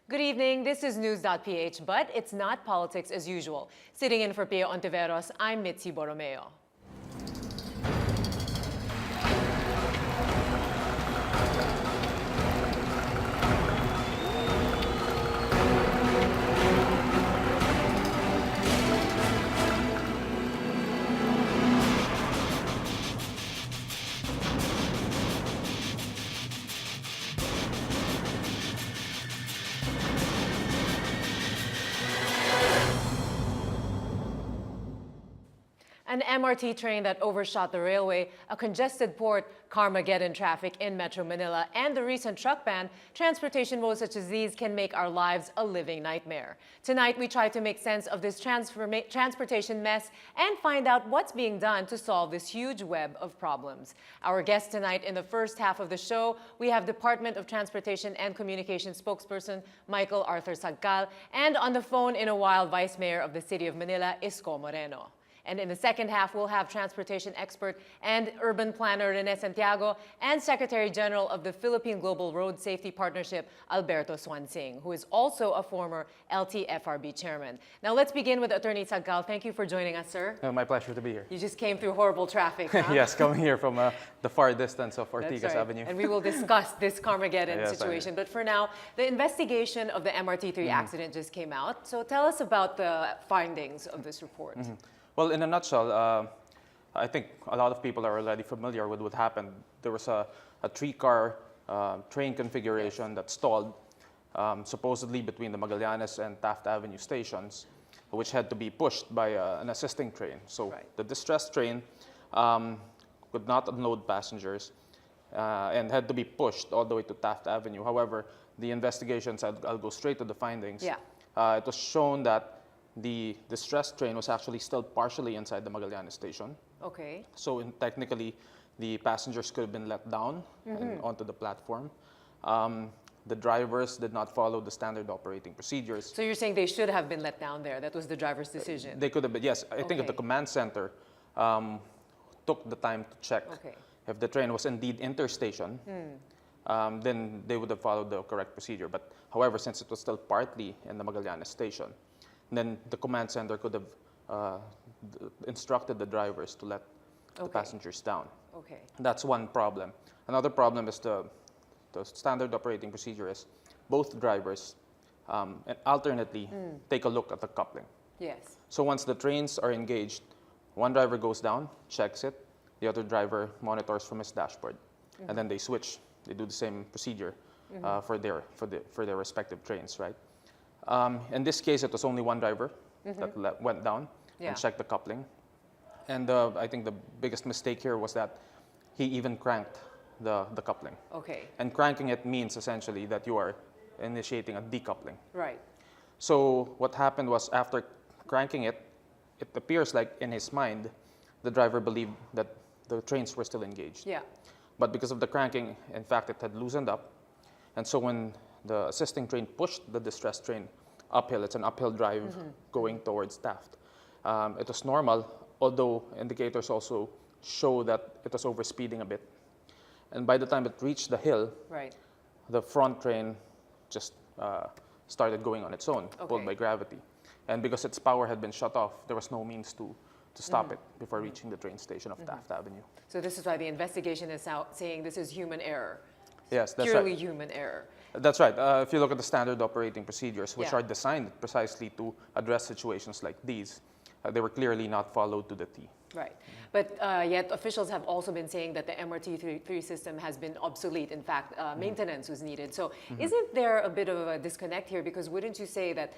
Good evening, this is News.PH, but it's not politics as usual. Sitting in for Pio Ontiveros, I'm Mitzi Borromeo. An MRT train that overshot the railway, a congested port, Carmageddon traffic in Metro Manila, and the recent truck ban, transportation woes such as these can make our lives a living nightmare. Tonight, we try to make sense of this transportation mess and find out what's being done to solve this huge web of problems. Our guest tonight in the first half of the show, we have Department of Transportation and Communication spokesperson Michael Arthur Sagcal, and on the phone in a while, Vice Mayor of the City of Manila, Isko Moreno. And in the second half, we'll have transportation expert and urban planner Rene Santiago and Secretary General of the Philippine Global Road Safety Partnership, Alberto Swansing, who is also a former LTFRB chairman. Now let's begin with Attorney Sagcal. Thank you for joining us, sir. My pleasure to be here. You just came through horrible traffic, huh? Yes, coming here from the far distance of Ortigas That's right. Avenue. And we will discuss this Carmageddon Yes, situation. But for now, the investigation of the MRT3 accident just came out. So tell us about the findings of this report. Well, in a nutshell, I think a lot of people are already familiar with what happened. There was a three-car train configuration that stalled, supposedly between the Magallanes and Taft Avenue stations, which had to be pushed by an assisting train. So the distressed train could not unload passengers and had to be pushed all the way to Taft Avenue. However, the investigations, I'll go straight to the findings. Yeah. It was shown that the distressed train was actually still partially inside the Magallanes station. Okay. So technically, the passengers could have been let down and onto the platform. The drivers did not follow the standard operating procedures. So you're saying they should have been let down there. That was the driver's decision. They could have been, yes. I think if the command center took the time to check if the train was indeed interstation, then they would have followed the correct procedure. But however, since it was still partly in the Magallanes station, then the command center could have instructed the drivers to let the passengers down. Okay. That's one problem. Another problem is the standard operating procedure is both drivers and alternately take a look at the coupling. Yes. So once the trains are engaged, one driver goes down, checks it, the other driver monitors from his dashboard, and then they switch. They do the same procedure for their respective trains, right? In this case, it was only one driver that went down and checked the coupling. And I think the biggest mistake here was that he even cranked the coupling. Okay. And cranking it means essentially that you are initiating a decoupling. Right. So what happened was after cranking it, it appears like in his mind, the driver believed that the trains were still engaged. Yeah. But because of the cranking, in fact, it had loosened up. And so when the assisting train pushed the distressed train uphill, it's an uphill drive going towards Taft. It was normal, although indicators also show that it was overspeeding a bit. And by the time it reached the hill, the front train just started going on its own, pulled by gravity. And because its power had been shut off, there was no means to stop it before reaching the train station of Taft Avenue. So this is why the investigation is out saying this is human error. Yes, that's purely right. human error. That's right. If you look at the standard operating procedures, which are designed precisely to address situations like these, they were clearly not followed to the T. Right. But yet officials have also been saying that the MRT3 system has been obsolete. In fact, maintenance was needed. So isn't there a bit of a disconnect here? Because wouldn't you say that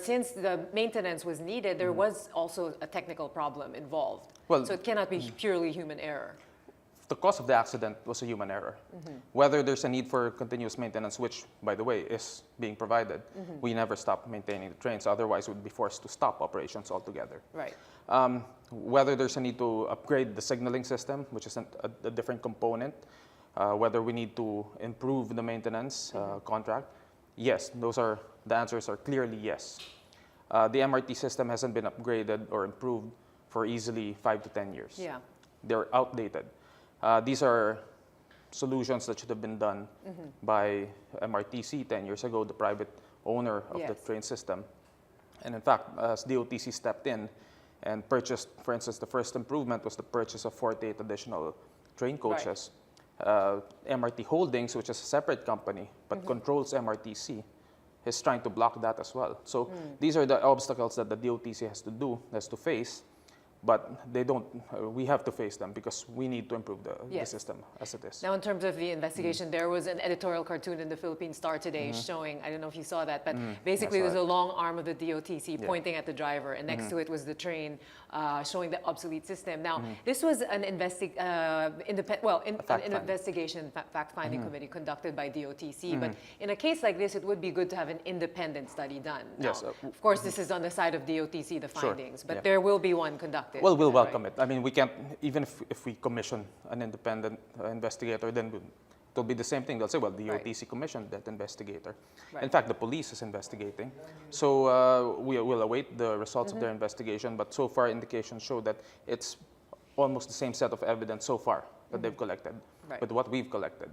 since the maintenance was needed, there was also a technical problem involved? Well, so it cannot be purely human error. The cause of the accident was a human error. Whether there's a need for continuous maintenance, which, by the way, is being provided, we never stop maintaining the trains. Otherwise, we'd be forced to stop operations altogether. Right. Whether there's a need to upgrade the signaling system, which is a different component, whether we need to improve the maintenance contract, yes, the answers are clearly yes. The MRT system hasn't been upgraded or improved for easily 5 to 10 years. Yeah. They're outdated. These are solutions that should have been done by MRTC 10 years ago, the private owner of the Yes. train system. And in fact, as DOTC stepped in and purchased, for instance, the first improvement was the purchase of 48 additional train coaches. MRT Holdings, which is a separate company but controls MRTC, is trying to block that as well. So these are the obstacles that the DOTC has to face. But they don't, we have to face them because we need to improve the Yes. system as it is. Now, in terms of the investigation, there was an editorial cartoon in the Philippine Star today showing, I don't know if you saw that, but basically I there's saw a long arm of the DOTC Yeah. pointing at the driver, and next to it was the train showing the obsolete system. Now, this was an investigation, fact-finding committee conducted by DOTC, but in a case like this, it would be good to have an independent study done. Now, Yes, of course, this is on the side of DOTC, the Sure, findings, but yeah. there will be one conducted. Well, we'll right? welcome it. I mean, we can't, even if we commission an independent investigator, then it'll be the same thing. They'll say, well, the DOTC commissioned that investigator. Right. In fact, the police is investigating. So we will await the results of their investigation, but so far indications show that it's almost the same set of evidence so far that they've collected Right. with what we've collected.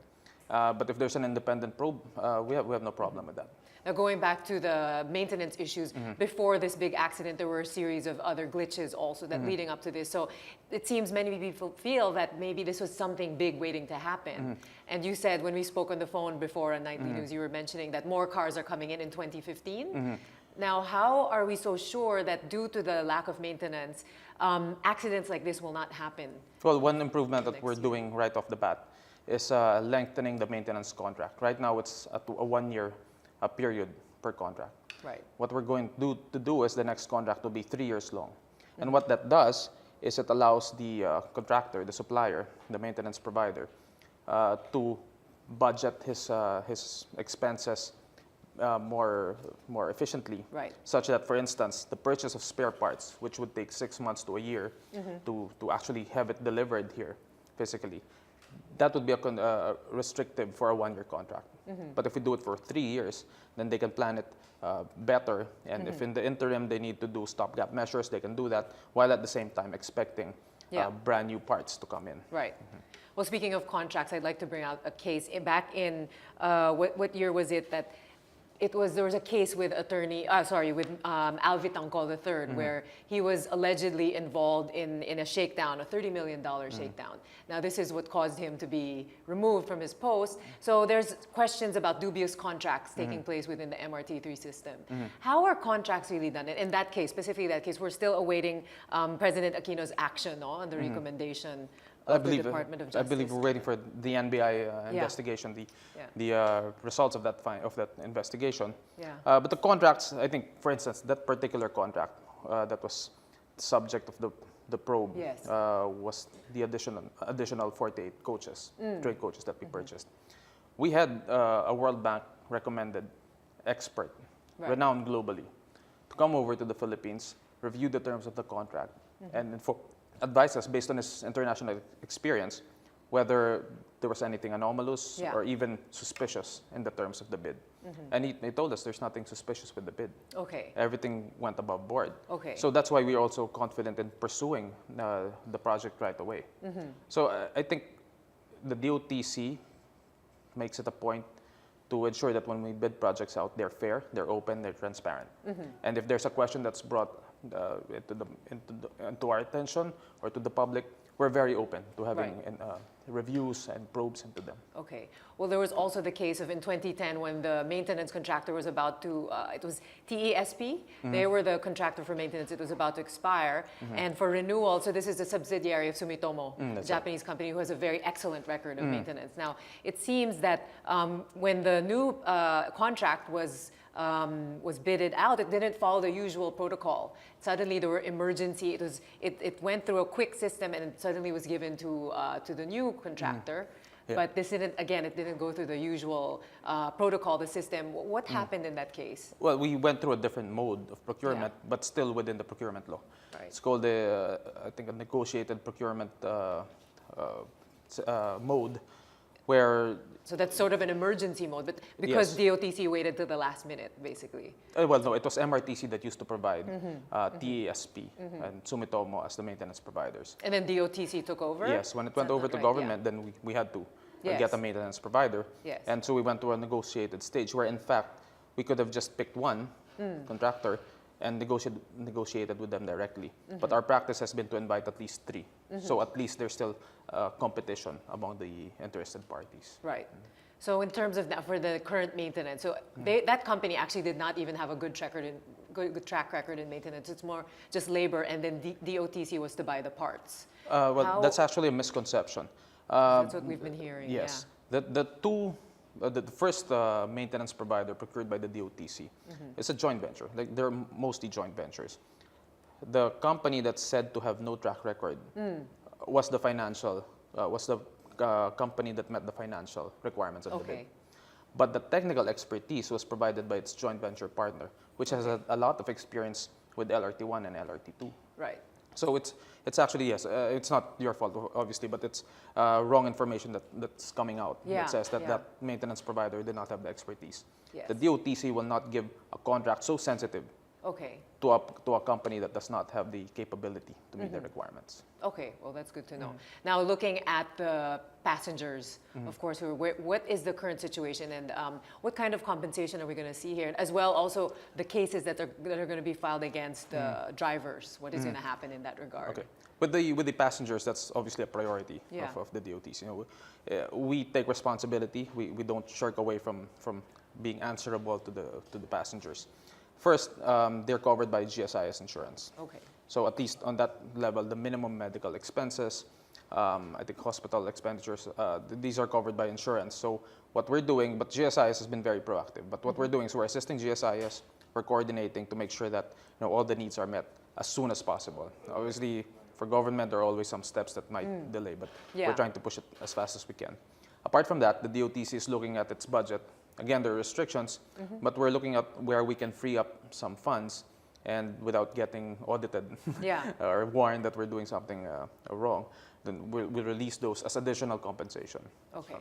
But if there's an independent probe, we have no problem with that. Now, going back to the maintenance issues, before this big accident, there were a series of other glitches also that leading up to this. So it seems many people feel that maybe this was something big waiting to happen. And you said when we spoke on the phone before on Nightly News, you were mentioning that more cars are coming in 2015. Now, how are we so sure that due to the lack of maintenance, accidents like this will not happen? Well, one improvement that next we're year. doing right off the bat is lengthening the maintenance contract. Right now, it's a 1 year period per contract. Right. What we're going to do is the next contract will be 3 years long. And what that does is it allows the contractor, the supplier, the maintenance provider, to budget his expenses more efficiently. Right. Such that, for instance, the purchase of spare parts, which would take 6 months to a year to actually have it delivered here physically, that would be restrictive for a 1 year contract. But if we do it for 3 years, then they can plan it better. And if in the interim they need to do stopgap measures, they can do that while at the same time expecting brand new parts to come in. Right. Well, speaking of contracts, I'd like to bring out a case. Back in, what year was it that there was a case with Alvi Tangcol III, where he was allegedly involved in a shakedown, a $30 million shakedown. Now, this is what caused him to be removed from his post. So there's questions about dubious contracts taking place within the MRT3 system. How are contracts really done? In that case, specifically that case, we're still awaiting President Aquino's action on the recommendation of the Department of Justice. I believe we're waiting for the NBI investigation, the results of that investigation. Yeah. But the contracts, I think, for instance, that particular contract that was subject of the probe Yes. was the additional 48 coaches, train coaches that we purchased. We had a World Bank recommended expert, renowned globally, to come over to the Philippines, review the terms of the contract, and advise us based on his international experience whether there was anything anomalous or even suspicious in the terms of the bid. And he told us there's nothing suspicious with the bid. Okay. Everything went above board. Okay. So that's why we're also confident in pursuing the project right away. So I think the DOTC makes it a point to ensure that when we bid projects out, they're fair, they're open, they're transparent. And if there's a question that's brought into our attention or to the public, we're very open to having reviews and probes into them. Okay. Well, there was also the case of in 2010 when the maintenance contractor was about to, it was TESP. They were the contractor for maintenance. It was about to expire. And for renewal, so this is a subsidiary of Sumitomo, a Japanese company who has a very excellent record of maintenance. Now, it seems that when the new contract was bidded out, it didn't follow the usual protocol. Suddenly there were emergency, it went through a quick system and it suddenly was given to the new contractor. But this didn't, again, it didn't go through the usual protocol, the system. What happened in that case? Well, we went through a different mode of procurement, but still within the procurement law. Right. It's called, I think, a negotiated procurement mode, where So that's sort of an emergency mode, but because DOTC waited till the last minute, basically. well, no, it was MRTC that used to provide TESP and Sumitomo as the maintenance providers. And then DOTC took over? Yes, when it went over to government, then we had to get a maintenance provider. Yes. And so we went to a negotiated stage where, in fact, we could have just picked one contractor and negotiated with them directly. But our practice has been to invite at least three. So at least there's still competition among the interested parties. Right. So in terms of that, for the current maintenance, so that company actually did not even have a good track record in maintenance. It's more just labor, and then the DOTC was to buy the parts. Well, that's actually a misconception. That's what we've been hearing. Yes. The first maintenance provider procured by the DOTC is a joint venture. Like, they're mostly joint ventures. The company that's said to have no track record was the company that met the financial requirements of the bid. But the technical expertise was provided by its joint venture partner, which has a lot of experience with LRT1 and LRT2. Right. So it's actually, yes, it's not your fault, obviously, but it's wrong information that's coming out. It says that that maintenance provider did not have the expertise. Yes. The DOTC will not give a contract so sensitive to a company that does not have the capability to meet the requirements. Okay, well, that's good to know. Now, looking at the passengers, of course, what is the current situation, and what kind of compensation are we going to see here? As well, also the cases that are going to be filed against the drivers. What is going to happen in that regard? Okay, with the passengers, that's obviously a priority of the DOTs. You know, we take responsibility. We don't shirk away from being answerable to the passengers. First, they're covered by GSIS insurance. Okay. So at least on that level, the minimum medical expenses, I think hospital expenditures, these are covered by insurance. So what we're doing, but GSIS has been very proactive. But what we're doing is we're assisting GSIS, we're coordinating to make sure that all the needs are met as soon as possible. Obviously, for government, there are always some steps that might delay, but we're trying to push it as fast as we can. Apart from that, the DOTC is looking at its budget. Again, there are restrictions, but we're looking at where we can free up some funds and without getting audited or warned that we're doing something wrong, then we'll release those as additional compensation. Okay.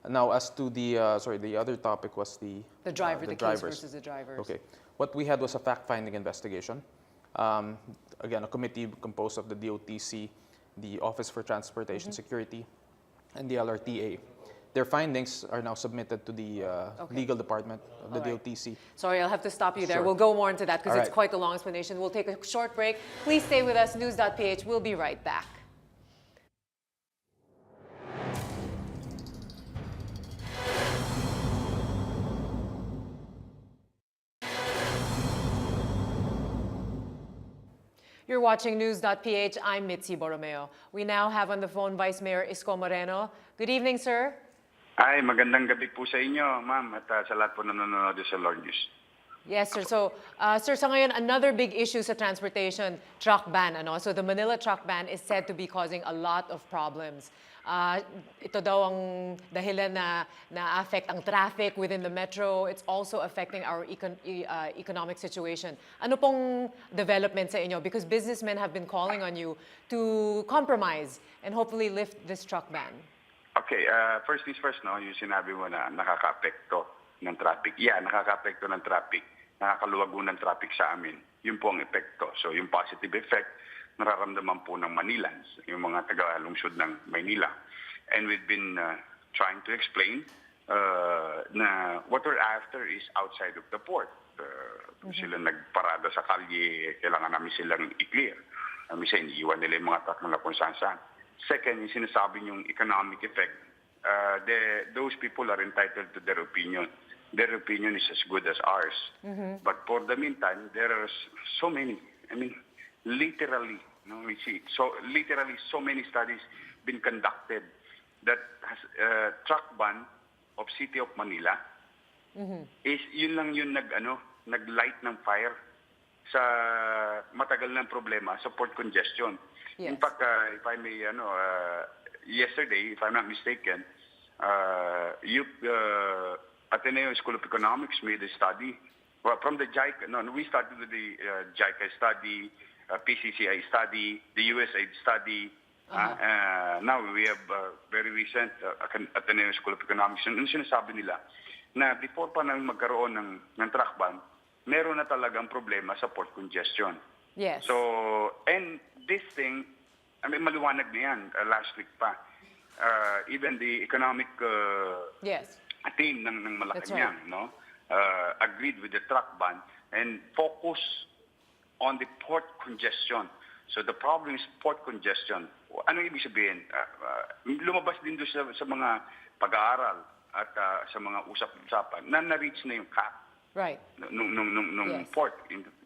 Now, as to the the other topic was the drivers. Case versus the drivers. Okay. What we had was a fact-finding investigation. Again, a committee composed of the DOTC, the Office for Transportation Security, and the LRTA. Their findings are now submitted to the legal department of the DOTC. Sorry, I'll have to stop you there. Sure. We'll go more into that because it's Right. quite a long explanation. We'll take a short break. Please stay with us, News.PH. We'll be right back. You're watching News.PH. I'm Mitzi Borromeo. We now have on the phone Vice Mayor Isko Moreno. Good evening, sir. Ay, magandang gabi po sa inyo, ma'am, at sa lahat po nanonood sa Lord News. Yes, sir. So, sir, sa ngayon, another big issue sa transportation, truck ban. So, the Manila truck ban is said to be causing a lot of problems. Ito daw ang dahilan na na-affect ang traffic within the metro. It's also affecting our economic situation. Ano pong development sa inyo? Because businessmen have been calling on you to compromise and hopefully lift this truck ban. Okay, first things first, no, yung sinabi mo na nakaka-apekto ng traffic. Yeah, nakaka-apekto ng traffic. Nakakaluwago ng traffic sa amin. Yun po ang epekto. So, yung positive effect, nararamdaman po ng Manilans, yung mga taga-lungsod ng Maynila. And we've been trying to explain na what we're after is outside of the port. Sila nagparada sa kalye, kailangan namin silang i-clear. Minsan, iniiwan nila yung mga truck na kung saan-saan. Second, yung sinasabi yung economic effect, those people are entitled to their opinion. Their opinion is as good as ours. But for the meantime, there are so many, literally, we see, so many studies been conducted that has truck ban of City of Manila is yun lang yung nag-light ng fire sa matagal ng problema sa port congestion. Yes. In fact, if I may, yesterday, if I'm not mistaken, Ateneo School of Economics made a study. Well, from the JICA, we started with the JICA study, PCCI study, the USAID study. Now we have very recent Ateneo School of Economics. Yung sinasabi nila na before pa nang magkaroon ng truck ban, meron na talagang problema sa port congestion. Yes. So, and this thing, maliwanag na yan last week pa. Even the economic yes. team ng Malacanang, Right. no? agreed with the truck ban and focus on the port congestion. So the problem is port congestion. Ano ibig sabihin? Lumabas din doon sa mga pag-aaral at sa mga usap-usapan na na-reach na yung cap. Right. Nung port.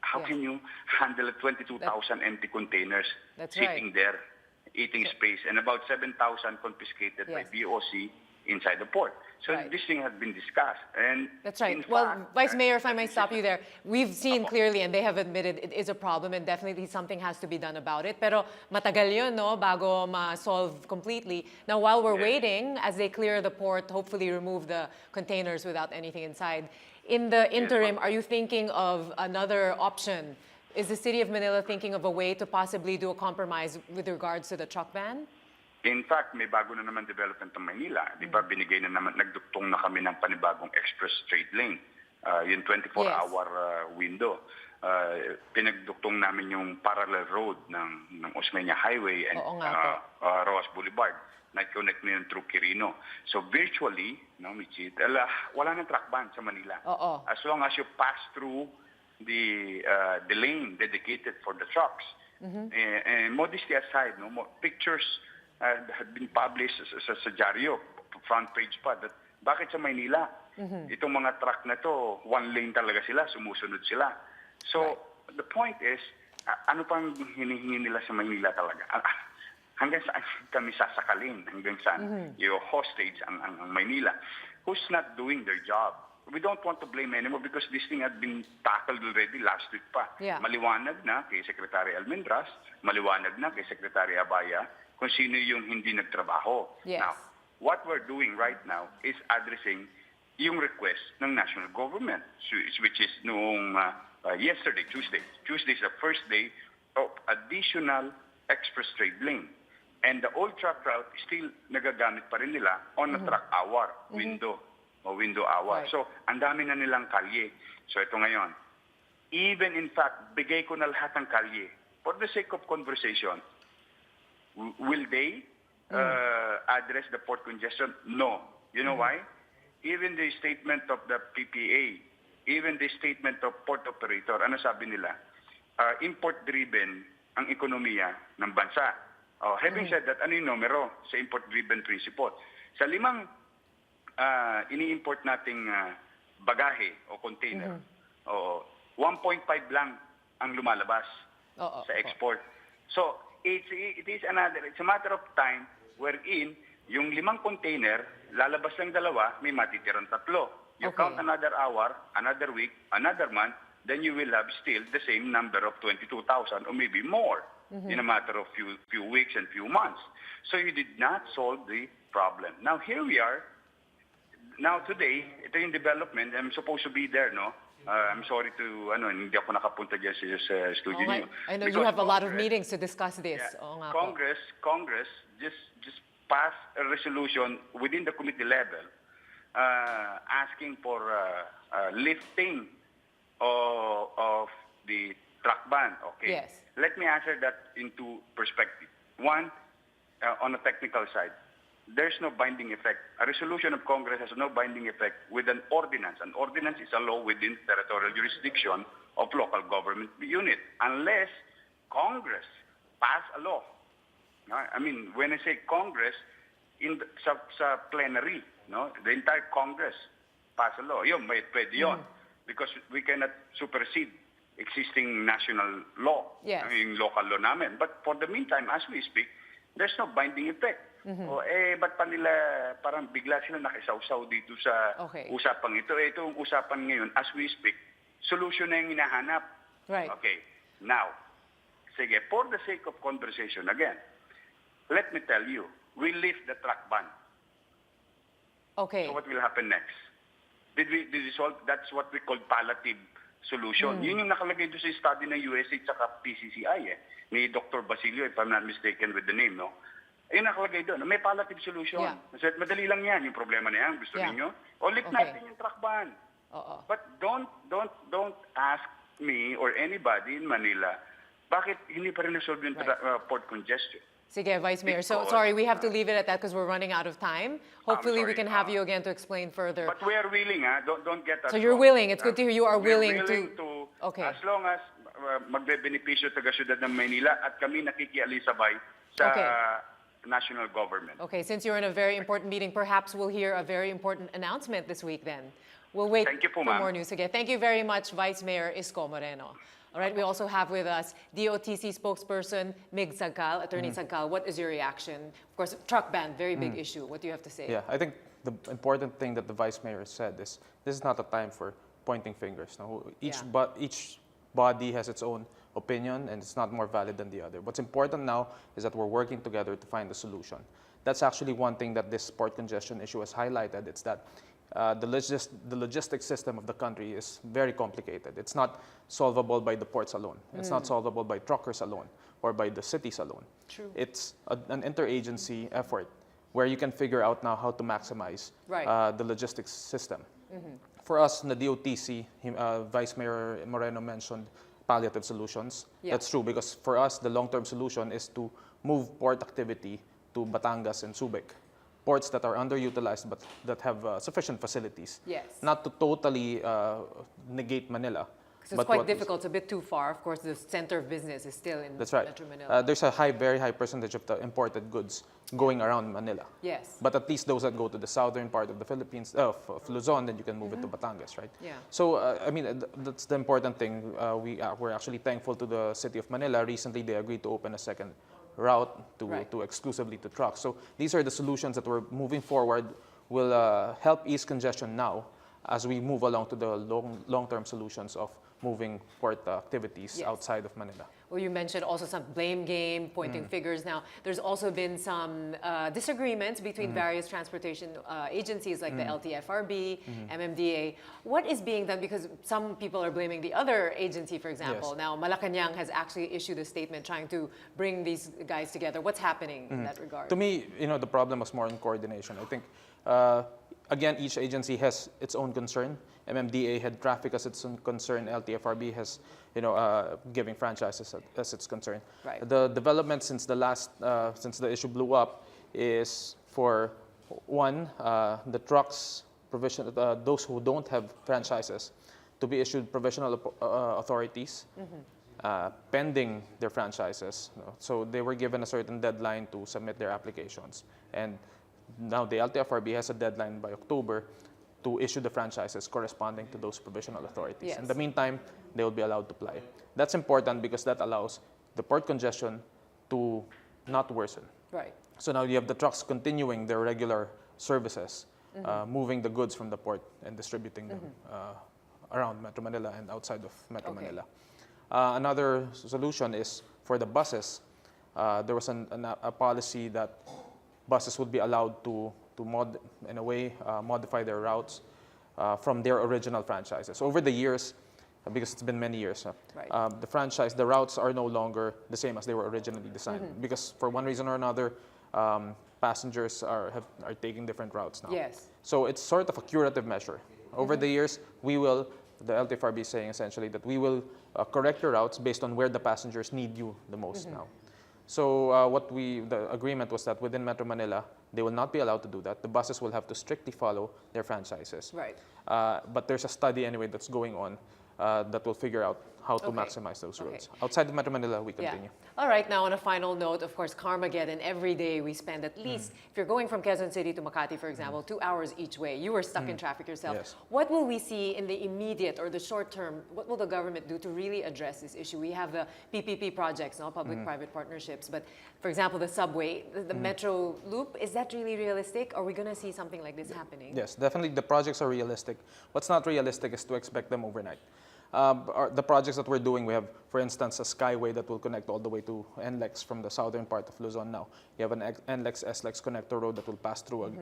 How can you handle 22,000 empty containers sitting there, eating space, and about 7,000 confiscated by BOC inside the port? So this thing has been discussed. And that's right. Well, Vice Mayor, if I may stop you there, we've seen clearly, and they have admitted it is a problem, and definitely something has to be done about it. Pero matagal yun, no, bago ma-solve completely. Now, while we're waiting, as they clear the port, hopefully remove the containers without anything inside, in the interim, are you thinking of another option? Is the City of Manila thinking of a way to possibly do a compromise with regards to the truck ban? In fact, may bago na naman development ng Maynila. Di ba, binigay na naman, nagduktong na kami ng panibagong express straight lane. Yung 24-hour window. Pinagduktong namin yung parallel road ng Osmeña Highway and Rojas Boulevard. Na-connect na yun through Quirino. So virtually, no, Michi, wala nang truck ban sa Manila. As long as you pass through the lane dedicated for the trucks. And modesty aside, no, pictures had been published sa dyaryo, front page pa, that bakit sa Maynila? Itong mga truck na to, one lane talaga sila, sumusunod sila. So, the point is, ano pang hinihingi nila sa Maynila talaga? Hanggang saan kami sasakalin? Hanggang saan yung hostage ang Maynila? Who's not doing their job? We don't want to blame anymore because this thing had been tackled already last week pa. Maliwanag na kay Secretary Almendras, maliwanag na kay Secretary Abaya, kung sino yung hindi nagtrabaho. Now, what we're doing right now is addressing yung request ng national government, which is noong yesterday, Tuesday. Tuesday is the first day of additional express trade lane. And the old truck route still nagagamit pa rin nila on a truck hour window o window hour. So, ang dami na nilang kalye. So, ito ngayon. Even in fact, bigay ko na lahat ng kalye. For the sake of conversation, will they address the port congestion? No. You know why? Even the statement of the PPA, even the statement of port operator, ano sabi nila? Import-driven ang ekonomiya ng bansa. Having said that, ano yung numero sa import-driven principle? Sa 5 ini-import nating bagahe o container, 1.5 lang ang lumalabas sa export. So, it is it's a matter of time wherein yung 5 container, lalabas ng 2, may matitirang 3. You count another hour, another week, another month, then you will have still the same number of 22,000 or maybe more in a matter of few weeks and few months. So you did not solve the problem. Now here we are. Now today, ito yung development. I'm supposed to be there, no? I'm sorry to, hindi ako nakapunta dyan sa studio niyo. I know you have a lot of meetings to discuss this. Congress just passed a resolution within the committee level asking for lifting of the truck ban. Okay. Yes. Let me answer that in 2 perspectives. One, on a technical side. There's no binding effect. A resolution of Congress has no binding effect with an ordinance. An ordinance is a law within territorial jurisdiction of local government unit, unless Congress pass a law. I mean, when I say Congress, sa plenary, no, the entire Congress pass a law. Yun, may pwede yun. Because we cannot supersede existing national law, local law namin. But for the meantime, as we speak, there's no binding effect. Ba't pa nila parang bigla sila nakisawsaw dito sa usapang ito? Itong usapan ngayon, as we speak, solution na yung hinahanap. Right. Okay. Now, sige, for the sake of conversation again, let me tell you, we lift the truck ban. Okay. So what will happen next? Did we solve? That's what we call palliative solution. Yun yung nakalagay doon sa study ng USA at saka PCCI ni Dr. Basilio, if I'm not mistaken with the name, no? Ayun nakalagay doon. May palliative solution. Madali lang yan. Yung problema na yan, gusto ninyo? O lift natin yung truck ban. But don't ask me or anybody in Manila, bakit hindi pa rin na-solve yung port congestion? Sige, Vice Mayor. So, Because, sorry, we have to leave it at that because we're running out of time. Hopefully, we sorry, can have you again to explain further. But we are willing, don't get us So you're wrong. willing. It's good to hear you are We're willing to, Okay. as long as magbe-benepisyo taga-syudad ng Maynila at kami nakikialisabay sa Okay. national government. Okay, since you're in a very important meeting, perhaps we'll hear a very important announcement this week then. We'll wait Thank you po, for ma'am. more news again. Thank you very much, Vice Mayor Isko Moreno. All right, we also have with us DOTC spokesperson Mig Sagkal, Attorney Sagkal. What is your reaction? Of course, truck ban, very big issue. What do you have to say? Yeah, I think the important thing that the Vice Mayor said is this is not a time for pointing fingers. No, each body has its own opinion and it's not more valid than the other. What's important now is that we're working together to find a solution. That's actually one thing that this port congestion issue has highlighted. It's that the logistics system of the country is very complicated. It's not solvable by the ports alone. It's not solvable by truckers alone or by the cities alone. True. It's an interagency effort where you can figure out now how to maximize the logistics system. For us in the DOTC, Vice Mayor Moreno mentioned palliative solutions. Yeah. That's true because for us, the long-term solution is to move port activity to Batangas and Subic. Ports that are underutilized but that have sufficient facilities. Yes. Not to totally negate Manila. Because it's quite difficult. It's a bit too far. Of course, the center of business is still in That's right. Metro Manila. There's a very high percentage of the imported goods going around Manila. Yes. But at least those that go to the southern part of the Philippines, of Luzon, then you can move it to Batangas, right? Yeah. So, I mean, that's the important thing. We're actually thankful to the city of Manila. Recently, they agreed to open a second route to exclusively to trucks. So these are the solutions that we're moving forward will help ease congestion now as we move along to the long-term solutions of moving port activities outside of Manila. Well, you mentioned also some blame game, pointing figures. Now, there's also been some disagreements between various transportation agencies like the LTFRB, MMDA. What is being done? Because some people are blaming the other agency, for example. Yes. Now, Malacanang has actually issued a statement trying to bring these guys together. What's happening in that regard? To me, the problem was more in coordination. I think, again, each agency has its own concern. MMDA had traffic as its own concern. LTFRB has, giving franchises as its concern. Right. The development since since the issue blew up is for one, the trucks provision, those who don't have franchises, to be issued provisional authorities. Pending their franchises. So they were given a certain deadline to submit their applications. And now the LTFRB has a deadline by October to issue the franchises corresponding to those provisional authorities. Yes. In the meantime, they will be allowed to apply. That's important because that allows the port congestion to not worsen. Right. So now you have the trucks continuing their regular services, moving the goods from the port and distributing them around Metro Manila and outside of Metro Manila. Another solution is for the buses. There was a policy that buses would be allowed to modify their routes from their original franchises. Over the years, because it's been many years, the routes are no longer the same as they were originally designed. Because for one reason or another, passengers are taking different routes now. Yes. So it's sort of a curative measure. Over the years, the LTFRB is saying essentially that we will correct your routes based on where the passengers need you the most now. So the agreement was that within Metro Manila, they will not be allowed to do that. The buses will have to strictly follow their franchises. Right. But there's a study anyway that's going on that will figure out how to maximize those roads. Outside of Metro Manila, we continue. All right, now on a final note, of course, Carmageddon, every day we spend at least, if you're going from Quezon City to Makati, for example, 2 hours each way. You were stuck in traffic yourself. Yes. What will we see in the immediate or the short term? What will the government do to really address this issue? We have the PPP projects, public-private partnerships. But for example, the subway, the metro loop, is that really realistic? Are we going to see something like this happening? Yes, definitely the projects are realistic. What's not realistic is to expect them overnight. The projects that we're doing, we have, for instance, a skyway that will connect all the way to NLEX from the southern part of Luzon now. You have an NLEX-SLEX connector road that will pass through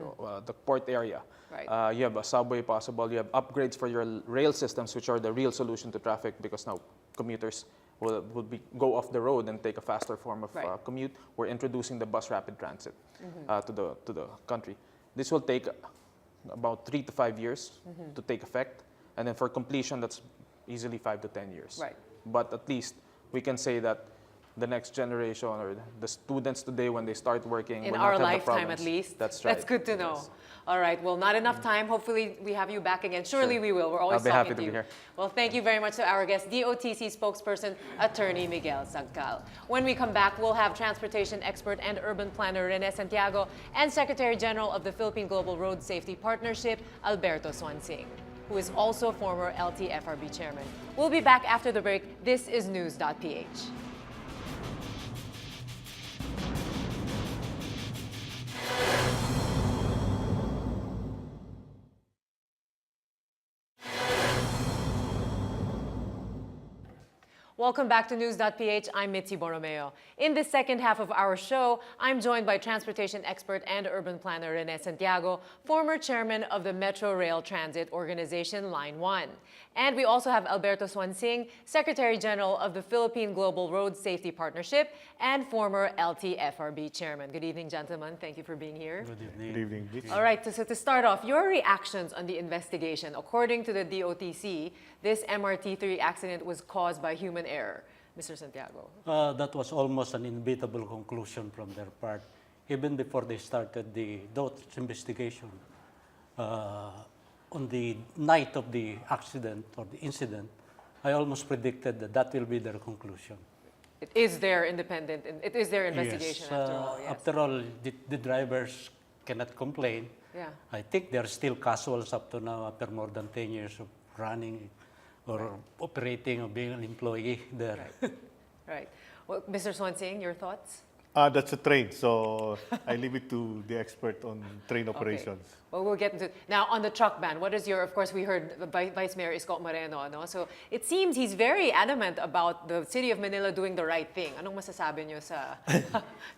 the port area. Right. You have a subway possible. You have upgrades for your rail systems, which are the real solution to traffic because now commuters will go off the road and take a faster form of commute. We're introducing the bus rapid transit to the country. This will take about 3 to 5 years to take effect. And then for completion, that's easily 5 to 10 years. Right. But at least we can say that the next generation or the students today, when they start working, In will our not have the lifetime, at problems. least. That's right. That's good to know. Yes. All right. Well, not enough time. Hopefully, we have you back again. Surely Sure. we will. We're always I'll be talking happy to you. be here. Well, thank you very much to our guest, DOTC spokesperson, Attorney Miguel Sagcal. When we come back, we'll have transportation expert and urban planner Rene Santiago and Secretary General of the Philippine Global Road Safety Partnership, Alberto Swansing, who is also former LTFRB chairman. We'll be back after the break. This is News.PH. Welcome back to News.PH. I'm Mitzi Borromeo. In this second half of our show, I'm joined by transportation expert and urban planner Rene Santiago, former chairman of the Metro Rail Transit Organization Line 1. And we also have Alberto Swansing, Secretary General of the Philippine Global Road Safety Partnership and former LTFRB chairman. Good evening, gentlemen. Thank you for being here. Good evening. Good evening, Mitch. All right, so to start off, your reactions on the investigation. According to the DOTC, this MRT3 accident was caused by human error. Mr. Santiago. That was almost an inevitable conclusion from their part, even before they started the DOT's investigation. On the night of the accident or the incident, I almost predicted that that will be their conclusion. It is their independent, it is their investigation Yes, after all. Yes. After all, the drivers cannot complain. Yeah. I think they're still casuals up to now after more than 10 years of running or operating or being an employee there. Right. Right. Well, Mr. Swansing, your thoughts? That's a train, so I leave it to the expert on train operations. Okay. Well, we'll get into now on the truck ban. What is your? Of course, we heard Vice Mayor Isko Moreno, no? So it seems he's very adamant about the City of Manila doing the right thing. Anong masasabi niyo sa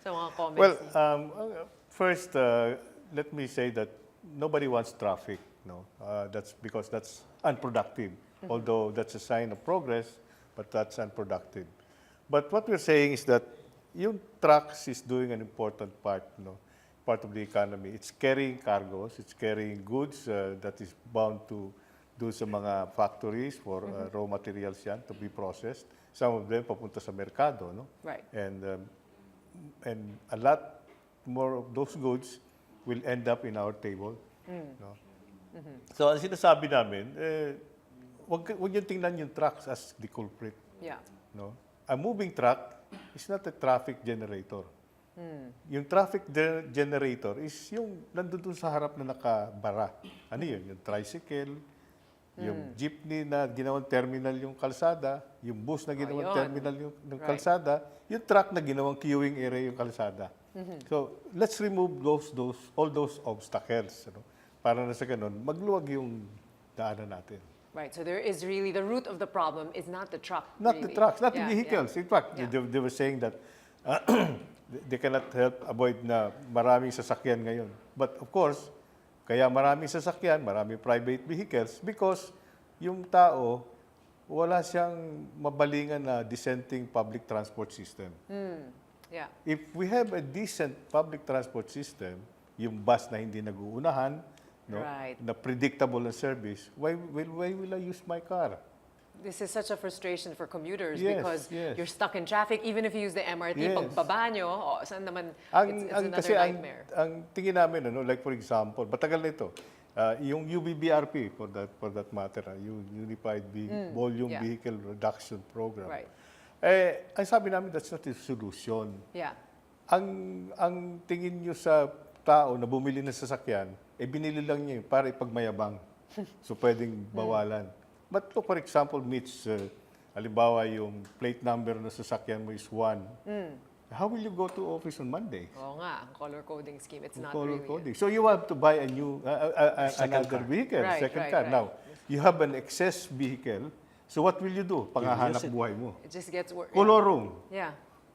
sa mga comments? Well, first, let me say that nobody wants traffic. No, that's because that's unproductive. Although that's a sign of progress, but that's unproductive. But what we're saying is that yung trucks is doing an important part, part of the economy. It's carrying cargos, it's carrying goods that is bound to do sa mga factories for raw materials yan to be processed. Some of them papunta sa merkado, no? Right. And a lot more of those goods will end up in our table. No? So, ang sinasabi namin, wag yung tingnan yung trucks as the culprit. Yeah. No? A moving truck is not a traffic generator. Yung traffic generator is yung nandun dun sa harap na nakabara. Ano yun? Yung tricycle, yung jeepney na ginawang terminal yung kalsada, yung bus na ginawang yun. terminal yung kalsada, yung truck na ginawang queuing area yung kalsada. So, let's remove all those obstacles. Para na sa ganun, magluwag yung daanan natin. Right. So there is really the root of the problem is not the truck. Not really. the trucks, not Yeah, the vehicles. In fact, Yeah. they were saying that they cannot help avoid na maraming sasakyan ngayon. But of course, kaya maraming sasakyan, maraming private vehicles because yung tao, wala siyang mabalingan na dissenting public transport system. Yeah. If we have a decent public transport system, yung bus na hindi nag-uunahan, Right. na predictable na service, why will I use my car? This is such a frustration for commuters Yes, because yes. you're stuck in traffic even if you use the MRT. Yes. Pagbaba nyo, saan naman, it's another Kasi nightmare. ang tingin namin, like for example, matagal na ito, yung UBBRP for that matter, yung Unified Volume yeah. Vehicle Reduction Program. Right. Ang sabi namin, that's not a solution. Yeah. Ang tingin nyo sa tao na bumili ng sasakyan, binili lang niya para ipagmayabang. So, pwedeng bawalan. But look, for example, Mitch, halimbawa yung plate number na sasakyan mo is 1. How will you go to office on Monday? Oo nga, ang color coding scheme, it's not Color really. coding. So, you have to buy a new, another vehicle, Right, second right, car. right. Now, you have an excess vehicle. So, what will you do? Pangahanap buhay mo. It just gets worse. Colorum. Yeah.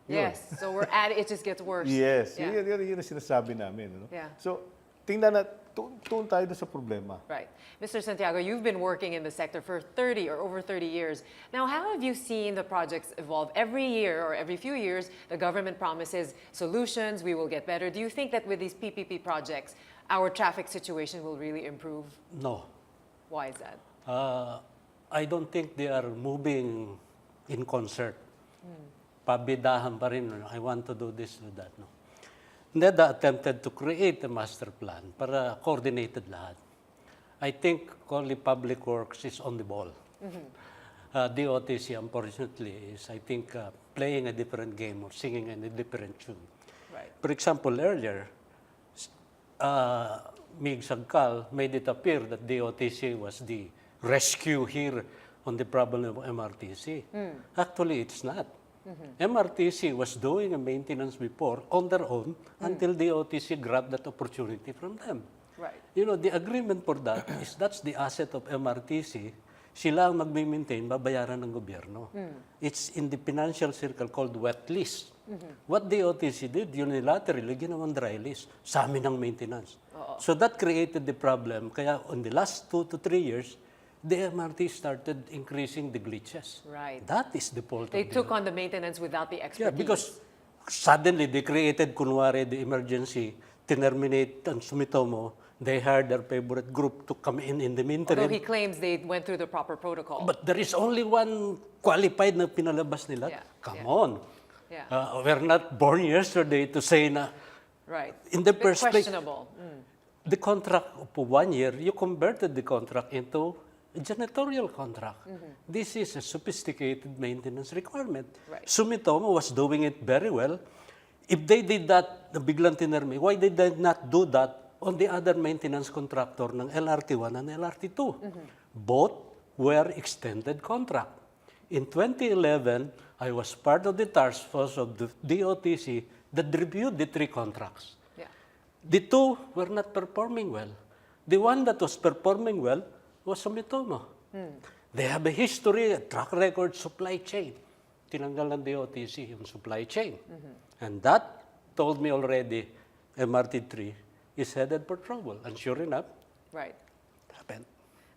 Yun. Yes. So it just gets worse. Yes, Yeah. yun ang sinasabi namin. Yeah. So, tingnan na, tuon tayo doon sa problema. Right. Mr. Santiago, you've been working in the sector for 30 or over 30 years. Now, how have you seen the projects evolve? Every year or every few years, the government promises solutions, we will get better. Do you think that with these PPP projects, our traffic situation will really improve? No. Why is that? I don't think they are moving in concert. pabidahan pa rin, I want to do this, do that. No? NEDA attempted to create a master plan para coordinated lahat. I think only Public Works is on the ball. DOTC, unfortunately, is, I think, playing a different game or singing in a different tune. Right. For example, earlier, Mig Sagkal made it appear that DOTC was the rescue here on the problem of MRTC. Actually, it's not. MRTC was doing a maintenance before on their own until DOTC grabbed that opportunity from them. Right. You know, the agreement for that is that's the asset of MRTC. Sila ang magme-maintain, babayaran ng gobyerno. It's in the financial circle called wet lease. What DOTC did, unilaterally, ginawang dry lease. Sa amin ang maintenance. So that created the problem. Kaya in the last 2 to 3 years, the MRT started increasing the glitches. Right. That is the fault They of took on the maintenance without the expertise. Yeah, because suddenly they created, kunwari, the emergency, terminate ang Sumitomo. They hired their favorite group to come in the meantime. Although he claims they went through the proper protocol. But there is only one qualified na pinalabas nila. Yeah, Come yeah. on. Yeah. We're not born yesterday to say na Right. in the Bit first place, questionable. the contract for 1 year, you converted the contract into a janitorial contract. This is a sophisticated maintenance requirement. Right. Sumitomo was doing it very well. If they did that, biglang tinarmi, why did they not do that on the other maintenance contractor ng LRT1 and LRT2? Both were extended contract. In 2011, I was part of the task force of the DOTC that reviewed the 3 contracts. Yeah. The 2 were not performing well. The one that was performing well was Sumitomo. They have a history, a track record, supply chain. Tinanggal ng DOTC yung supply chain. And that told me already, MRT3 is headed for trouble. And sure enough, Right. it happened.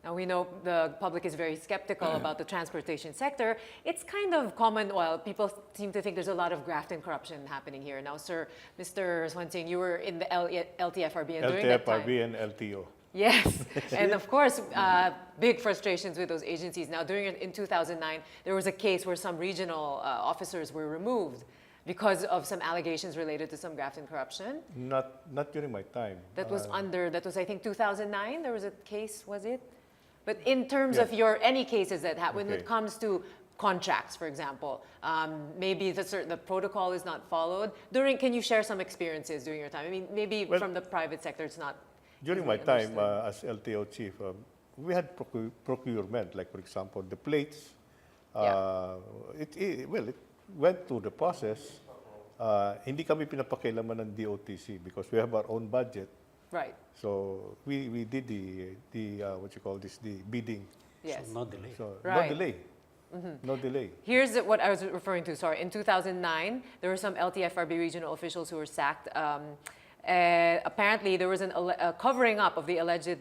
Now, we know the public is very skeptical about the transportation sector. It's kind of common, well, people seem to think there's a lot of graft and corruption happening here. Now, sir, Mr. Swansing, you were in the LTFRB, and during that time... LTFRB and LTO. Yes, and of course, big frustrations with those agencies. Now, in 2009, there was a case where some regional officers were removed because of some allegations related to some graft and corruption. Not during my time. That was I think 2009, there was a case, was it? But in terms Yeah. of any cases that happen, when it comes to contracts, for example, maybe the protocol is not followed. Can you share some experiences during your time? I mean, maybe Well, from the private sector, it's not During my easily time as LTO chief, we had procurement, like for example, the plates. It went through the process. Hindi kami pinapakialaman ng DOTC because we have our own budget. Right. So we did the bidding. Yes. So no delay. So Right. no delay. No delay. Here's what I was referring to. Sorry, in 2009, there were some LTFRB regional officials who were sacked. Apparently, there was a covering up of the alleged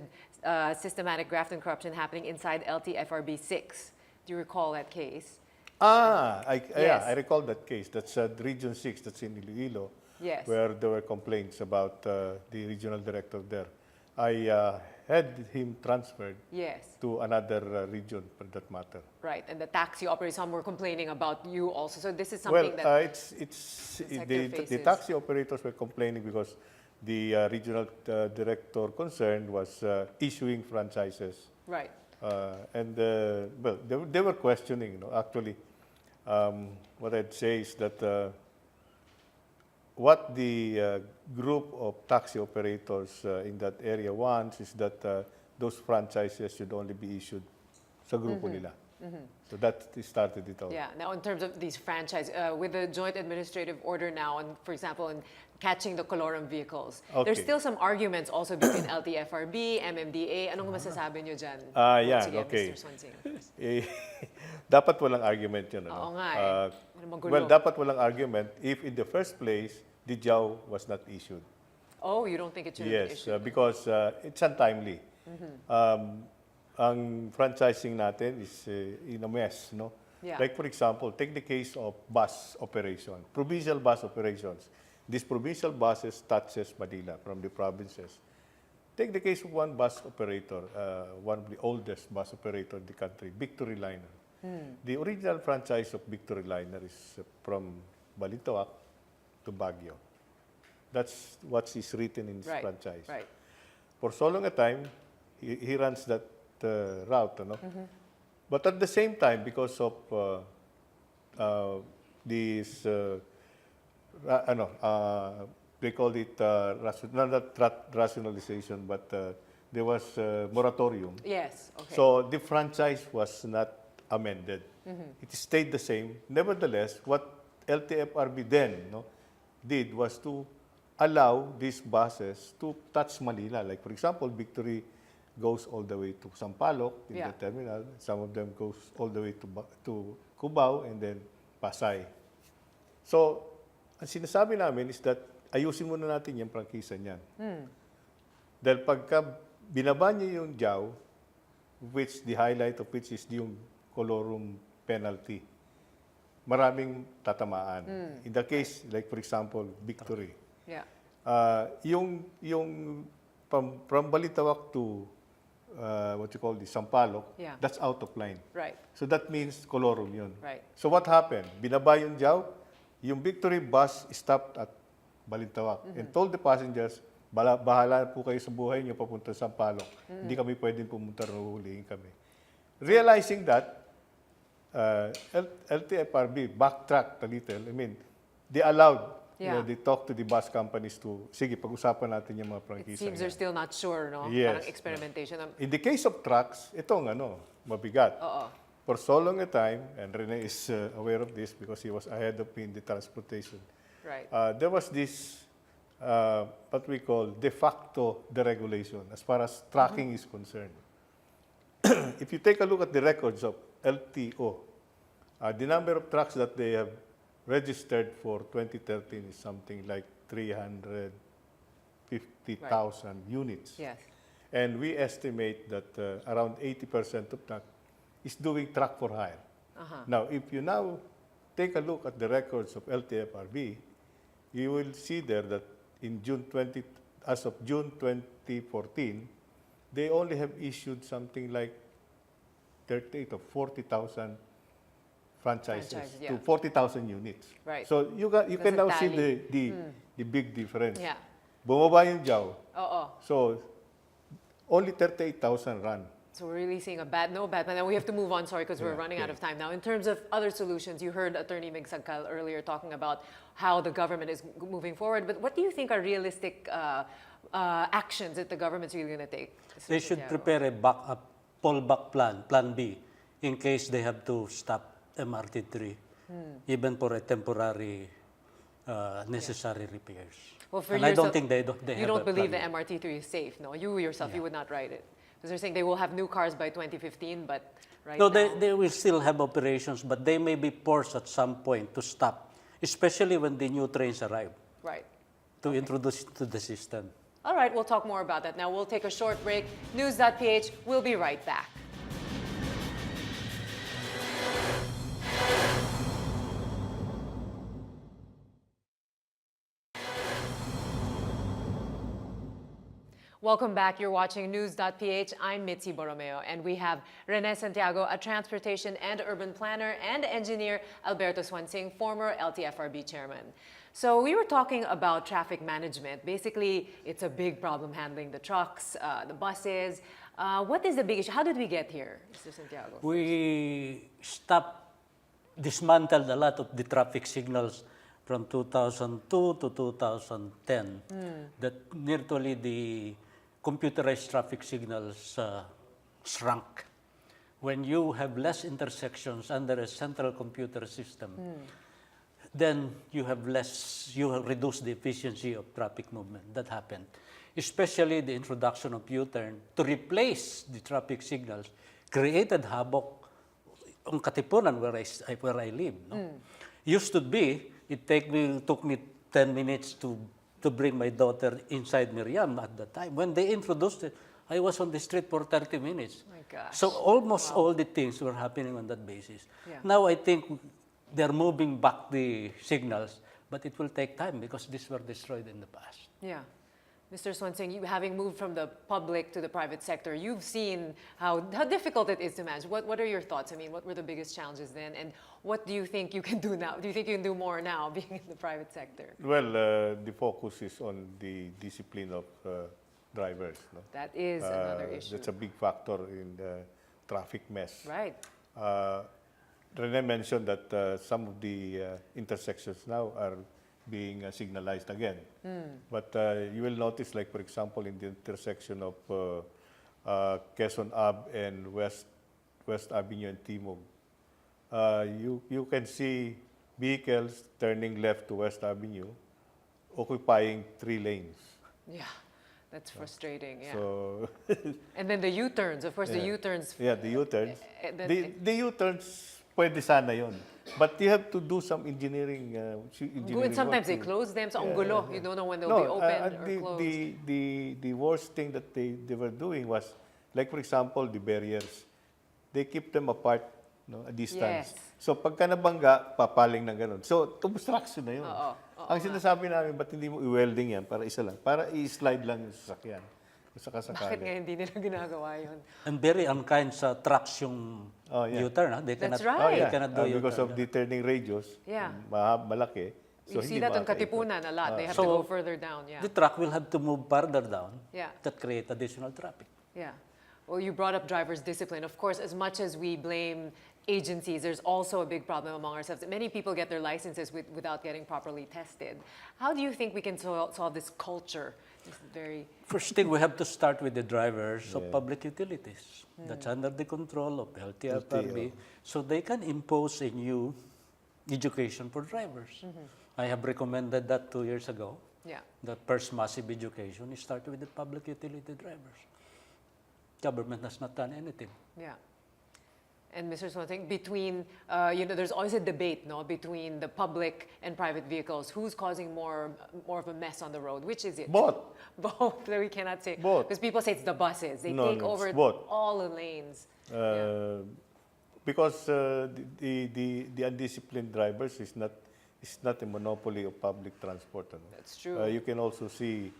systematic graft and corruption happening inside LTFRB 6. Do you recall that case? Yeah, I recall that case. That's Region 6, that's in Iloilo, Yes. where there were complaints about the regional director there. I had him transferred Yes. to another region for that matter. Right, and the taxi operators, some were complaining about you also. So this is Well, something that it's sector the faces. taxi operators were complaining because the regional director concerned was issuing franchises. right. They were questioning. Actually, what I'd say is that what the group of taxi operators in that area wants is that those franchises should only be issued sa grupo nila. So that started it all. Yeah. Now, in terms of these franchise, with the joint administrative order now, and for example, in catching the colorum vehicles, there's Okay. still some arguments also between LTFRB, MMDA. Anong masasabi nyo dyan? Yan, Sige, okay. Mr. Swansing. Dapat walang argument yun. Ano? Oo nga eh. Ano magulo? Well, dapat walang argument if in the first place, the JAW was not issued. Oh, you don't think it should be Yes, issued? because it's untimely. Ang franchising natin is in a mess, no? Yeah. Like for example, take the case of bus operation, provincial bus operations. These provincial buses touches Manila from the provinces. Take the case of one bus operator, one of the oldest bus operator in the country, Victory Liner. The original franchise of Victory Liner is from Balintawak to Baguio. That's what is written in his Right. franchise. Right. For so long a time, he runs that route, no? But at the same time, because of this, they called it not rationalization, but there was moratorium. Yes. Okay. So the franchise was not amended. It stayed the same. Nevertheless, what LTFRB then did was to allow these buses to touch Manila. Like, for example, Victory goes all the way to Sampaloc in Yeah. the terminal. Some of them goes all the way to Cubao and then Pasay. So, ang sinasabi namin is that ayusin muna natin yung prangkisa niyan. Dahil pagka binaba niyo yung JAW, which the highlight of which is yung colorum penalty, maraming tatamaan. In the case, like for example, Victory, Yeah. yung from Balintawak to what you call the Sampaloc, Yeah. that's out of line. Right. So that means colorum yun. Right. So what happened? Binaba yung JAW, yung Victory bus stopped at Balintawak and told the passengers, bahala po kayo sa buhay niyo papunta sa Sampaloc. Hindi kami pwedeng pumunta, huhulihin kami. Realizing that, LTFRB backtracked a little. I mean, they allowed, Yeah. they talked to the bus companies to, sige, pag-usapan natin yung mga It prangkisa seems they're niya. still not sure, no? Yes. Parang experimentation. In the case of trucks, itong mabigat. Oo. For so long a time, and Rene is aware of this because he was ahead of me in the transportation, Right. there was this, what we call de facto deregulation as far as tracking is concerned. If you take a look at the records of LTO, the number of trucks that they have registered for 2013 is something like 350,000 units. Yes. And we estimate that around 80% of that is doing truck for hire. Now, if you now take a look at the records of LTFRB, you will see there that in as of June 2014, they only have issued something like 38 or 40,000 franchises Franchises, to yeah. 40,000 units. Right. So you That's can a now see tally. the big difference. Yeah. Bumaba yung JAW. Oo. So only 38,000 run. So we're really seeing a bad plan. And we have to move on, sorry, because we're running out of time now. In terms of other solutions, you heard Attorney Mig Sagkal earlier talking about how the government is moving forward. But what do you think are realistic actions that the government's really going to take? They should prepare a backup, fallback plan, Plan B, in case they have to stop MRT3, even for a temporary necessary repairs. Well, for and I don't yourself, think they you have don't a believe the plan. MRT3 is safe, no? You yourself, you would not ride it. Because they're saying they will have new cars by 2015, but right No, now... they will still have operations, but they may be forced at some point to stop, especially when the new trains arrive, Right. to introduce it to the system. All right, we'll talk more about that. Now we'll take a short break. News.PH, we'll be right back. Welcome back. You're watching News.PH. I'm Mitzi Borromeo, and we have Rene Santiago, a transportation and urban planner, and engineer Alberto Swansing, former LTFRB chairman. So we were talking about traffic management. Basically, it's a big problem handling the trucks, the buses. What is the big issue? How did we get here, Mr. Santiago? We dismantled a lot of the traffic signals from 2002 to 2010. That nearly the computerized traffic signals shrunk. When you have less intersections under a central computer system, then you have reduced the efficiency of traffic movement. That happened. Especially the introduction of U-turn to replace the traffic signals created havoc on Katipunan where I live. No? Used to be, it took me 10 minutes to bring my daughter inside Miriam at the time. When they introduced it, I was on the street for 30 minutes. My gosh. So almost all the things were happening on that basis. Yeah. Now I think they're moving back the signals, but it will take time because these were destroyed in the past. Yeah. Mr. Swansing, you having moved from the public to the private sector, you've seen how difficult it is to manage. What are your thoughts? I mean, what were the biggest challenges then, and what do you think you can do now? Do you think you can do more now, being in the private sector? Well, the focus is on the discipline of drivers. No? That is another issue. That's a big factor in the traffic mess. Right. Rene mentioned that some of the intersections now are being signalized again. But you will notice, like for example, in the intersection of Quezon Ave and West Avenue and Timog, you can see vehicles turning left to West Avenue, occupying 3 lanes. Yeah, that's frustrating. Yeah. So And then the U-turns, of course, the U-turns. yeah, the U-turns. Then- The U-turns, pwede sana yun. But you have to do some engineering. And sometimes they close them, so ang gulo. You don't know when they'll be open or closed. The worst thing that they were doing was, like for example, the barriers. They keep them apart, no, a distance. Yes. So pagka nabangga, papaling ng ganun. So obstruction na yun. Oo, Ang sinasabi namin, ba't hindi mo i-welding yan para isa lang? Para i-slide lang yung sasakyan. Sa Bakit nga kasakali. hindi nila ginagawa yun? And very unkind sa trucks yung Oh, yeah. U-turn. They That's cannot, right. They cannot do U-turn. Because of the turning radius, Yeah. malaki. You see hindi that on makakaikot. Katipunan a lot. They have So, to go further down. Yeah. The truck will have to move farther down. Yeah. That create additional traffic. Yeah. Well, you brought up driver's discipline. Of course, as much as we blame agencies, there's also a big problem among ourselves. Many people get their licenses without getting properly tested. How do you think we can solve this culture? This very First thing, we have to start with the drivers of public utilities. That's under the control of LTFRB. So they can impose a new education for drivers. I have recommended that 2 years ago. yeah. The first massive education is started with the public utility drivers. Government has not done anything. Yeah. And Mr. Swansing, between, there's always a debate, no, between the public and private vehicles. Who's causing more of a mess on the road? Which is it? Both. Both. We cannot say. Both. Because people say it's the buses. They take It's over both. all the lanes. Because the undisciplined drivers is not a monopoly of public transport. Ano? That's true. You can also see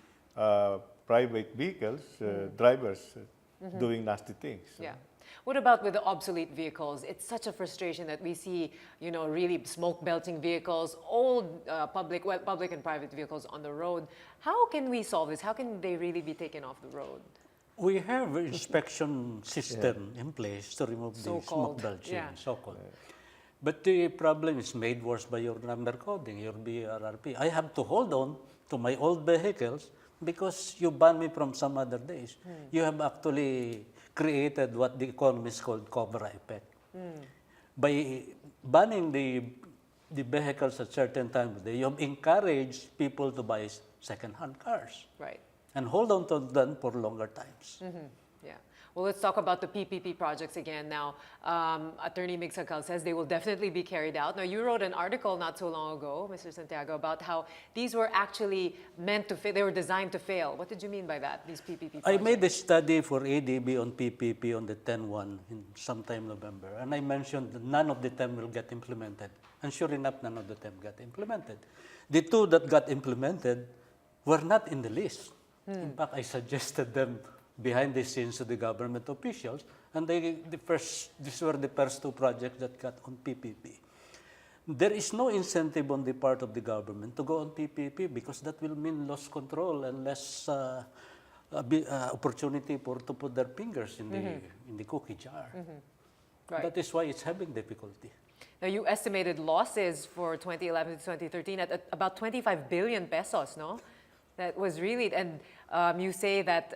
private vehicles, drivers doing nasty things. Yeah. What about with the obsolete vehicles? It's such a frustration that we see, really smoke belching vehicles, old public and private vehicles on the road. How can we solve this? How can they really be taken off the road? We have an inspection system in place to remove the So-called, smoke belching, yeah. so-called. But the problem is made worse by your number coding, your BRRP. I have to hold on to my old vehicles because you banned me from some other days. You have actually created what the economists called cobra effect. By banning the vehicles at certain time of the day, you have encouraged people to buy second-hand cars Right. and hold on to them for longer times. Yeah. Well, let's talk about the PPP projects again now. Attorney Mig Sagkal says they will definitely be carried out. Now, you wrote an article not so long ago, Mr. Santiago, about how these were actually meant to fail. They were designed to fail. What did you mean by that, these PPP projects? I made a study for ADB on PPP on the 10-1 in sometime November, and I mentioned that none of the 10 will get implemented. And sure enough, none of the 10 got implemented. The 2 that got implemented were not in the list. In fact, I suggested them behind the scenes to the government officials, and these were the first 2 projects that got on PPP. There is no incentive on the part of the government to go on PPP because that will mean lost control and less opportunity to put their fingers in the cookie jar. Right. That is why it's having difficulty. Now, you estimated losses for 2011 to 2013 at about 25 billion pesos, no? That was really, and you say that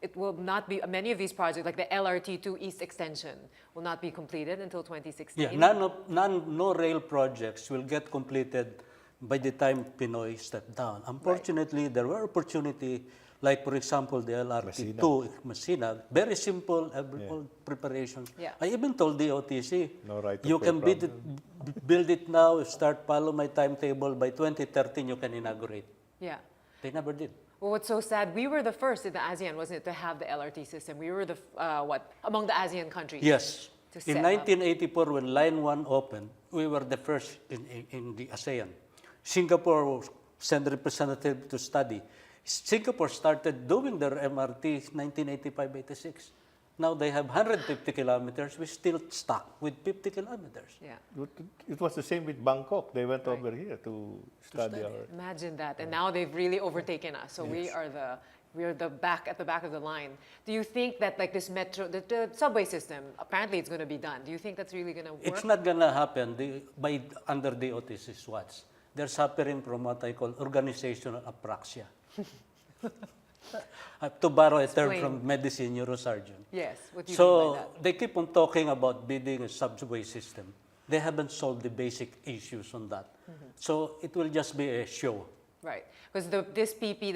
it will not be, many of these projects, like the LRT2 East Extension, will not be completed until 2016. Yeah, no rail projects will get completed by the time Pinoy stepped down. Unfortunately, there were opportunity, like for example, the LRT2 Masinag, very simple preparations. Yeah. I even told the OTC, No right to you can pay build it now, follow my timetable, by 2013 you can inaugurate. Yeah. They never did. Well, what's so sad, we were the first in the ASEAN, wasn't it, to have the LRT system. We were the, among the ASEAN countries. Yes. To set In up. 1984, when Line 1 opened, we were the first in the ASEAN. Singapore sent a representative to study. Singapore started doing their MRT 1985-86. Now they have 150 kilometers. We're still stuck with 50 kilometers. Yeah. It was the same with Bangkok. They went over here to study our. Imagine that. And now they've really overtaken us. So we are the back at the back of the line. Do you think that like this metro, the subway system, apparently it's going to be done. Do you think that's really going to work? It's not going to happen under DOTC's watch. They're suffering from what I call organizational apraxia. To borrow a term Explain. from medicine neurosurgeon. Yes. What do you mean by So that? they keep on talking about building a subway system. They haven't solved the basic issues on that. So it will just be a show. Right. Because the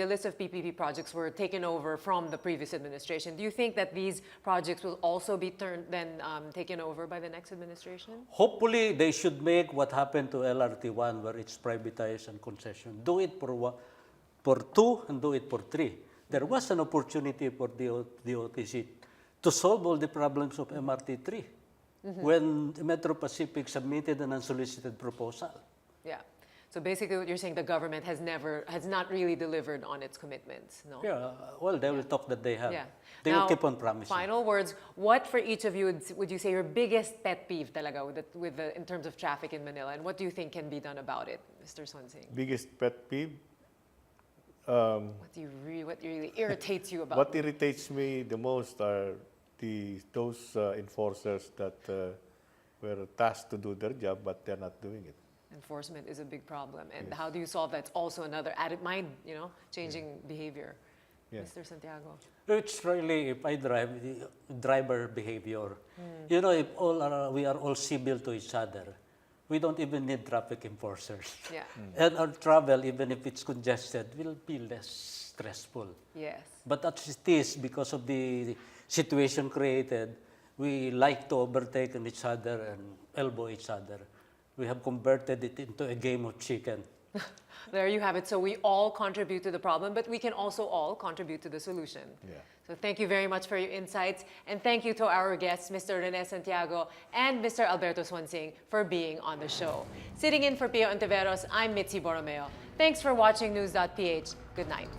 list of PPP projects were taken over from the previous administration. Do you think that these projects will also be taken over by the next administration? Hopefully, they should make what happened to LRT1, where it's privatized and concession. Do it for 2 and do it for 3. There was an opportunity for the DOTC to solve all the problems of MRT3 when Metro Pacific submitted an unsolicited proposal. Yeah. So basically what you're saying, the government has not really delivered on its commitments, no? Yeah, well, they will talk that they have. Yeah. They Now, will keep on promising. Final words, what for each of you would you say your biggest pet peeve talaga in terms of traffic in Manila, and what do you think can be done about it, Mr. Sonsing? Biggest pet peeve? What really irritates you about What irritates me the most are those enforcers that were tasked to do their job, but they're not doing it. enforcement is a big problem, and how do you solve that? It's also another added changing behavior. Yeah. Mr. Santiago. It's really, if I drive, driver behavior. You know, if we are all civil to each other, we don't even need traffic enforcers. Yeah. And our travel, even if it's congested, will be less stressful. Yes. But as it is, because of the situation created, we like to overtake on each other and elbow each other. We have converted it into a game of chicken. There you have it. So we all contribute to the problem, but we can also all contribute to the solution. Yeah. So thank you very much for your insights. And thank you to our guests, Mr. Rene Santiago and Mr. Alberto Swansing, for being on the show. Sitting in for Pio Ontiveros, I'm Mitzi Borromeo. Thanks for watching News.PH. Good night.